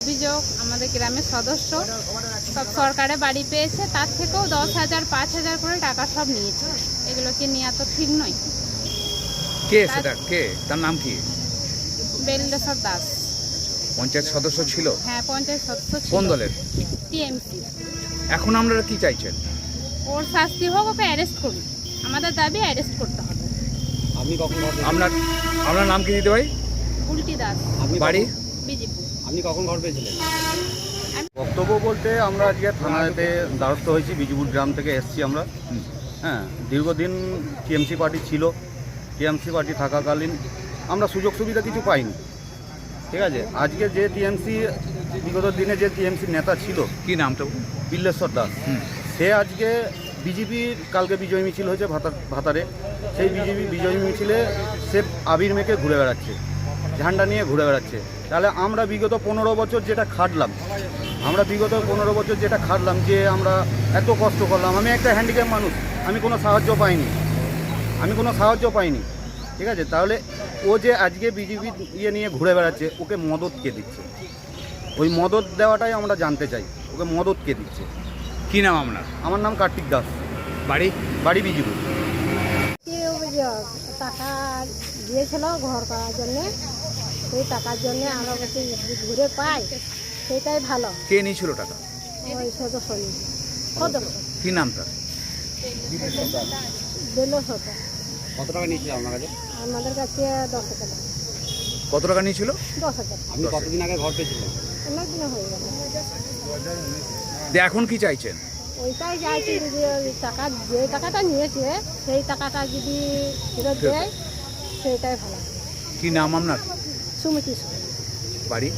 অভিযোগ আমাদের গ্রামের সদস্য সব সরকারে বাড়ি পেয়েছে, তার থেকেও 10,000 5,000 করে টাকা সব নিয়েছে। এগুলোকে নেওয়া তো ঠিক নয়। কে সেটা, কে, তার নাম কি? বেলদেশ্বর দাস। পঞ্চায়েত সদস্য ছিল? হ্যাঁ, পঞ্চায়েত সদস্য ছিল। কোন দলের? টিএমসি। এখন আপনারা কি চাইছেন? ওর শাস্তি হোক, ওকে অ্যারেস্ট করুন। আমাদের দাবি অ্যারেস্ট করতে হবে। আপনি কখন ঘর আপনার আপনার নাম কি দিতে ভাই? উল্টি দাস, বাড়ি? বিজেপি। আপনি কখন ঘর পেয়েছিলেন? বক্তব্য বলতে আমরা আজকে থানাতে দ্বারস্থ হয়েছি, বিজিপুর গ্রাম থেকে এসেছি আমরা। হ্যাঁ, দীর্ঘদিন টিএমসি পার্টি ছিল। টিএমসি পার্টি থাকাকালীন আমরা সুযোগ সুবিধা কিছু পাইনি। ঠিক আছে, আজকে যে টিএমসি বিগত দিনে যে টিএমসি নেতা ছিল, কি নামটা? বিল্লেশ্বর দাস, সে আজকে বিজেপির কালকে বিজয় মিছিল হয়েছে ভাতারে, সেই বিজেপি বিজয় মিছিলে সে আবির মেখে ঘুরে বেড়াচ্ছে, ঝান্ডা নিয়ে ঘুরে বেড়াচ্ছে। তাহলে আমরা বিগত 15 বছর যেটা খাটলাম, যে আমরা এত কষ্ট করলাম, আমি একটা হ্যান্ডিক্যাপ মানুষ, আমি কোনো সাহায্য পাইনি। ঠিক আছে, তাহলে ও যে আজকে বিজেপি ইয়ে নিয়ে ঘুরে বেড়াচ্ছে, ওকে মদত কে দিচ্ছে? ওই মদত দেওয়াটাই আমরা জানতে চাই, ওকে মদত কে দিচ্ছে। কি নাম আপনার? আমার নাম কার্তিক দাস, বাড়ি বিজেপি। কি অভিযোগ? টাকা দিয়েছিল ঘর করার জন্যে, সেই টাকার জন্যে আমরা যদি ঘুরে পাই সেটাই ভালো। কে নিয়েছিল টাকা? ওই সদস্য কি নাম তার? দিল শত। কত টাকা নিয়েছিল আপনার কাছে? আমাদের কাছে 10,000 টাকা। কত টাকা নিয়েছিল? 10,000। আপনি কতদিন আগে ঘর পেয়েছিলেন? অনেক দিন হয়ে গেল। এখন কি চাইছেন? ওইটাই চাইছি যে ওই টাকা, যে টাকাটা নিয়েছে সেই টাকাটা যদি ফেরত দেয় সেটাই ভালো। কি নাম আপনার? সুমিতি বাড়ি?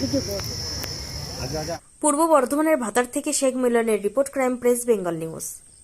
বিজেপি। আচ্ছা। পূর্ব বর্ধমানের ভাতার থেকে শেখ মিলনের report, crime press Bengal news.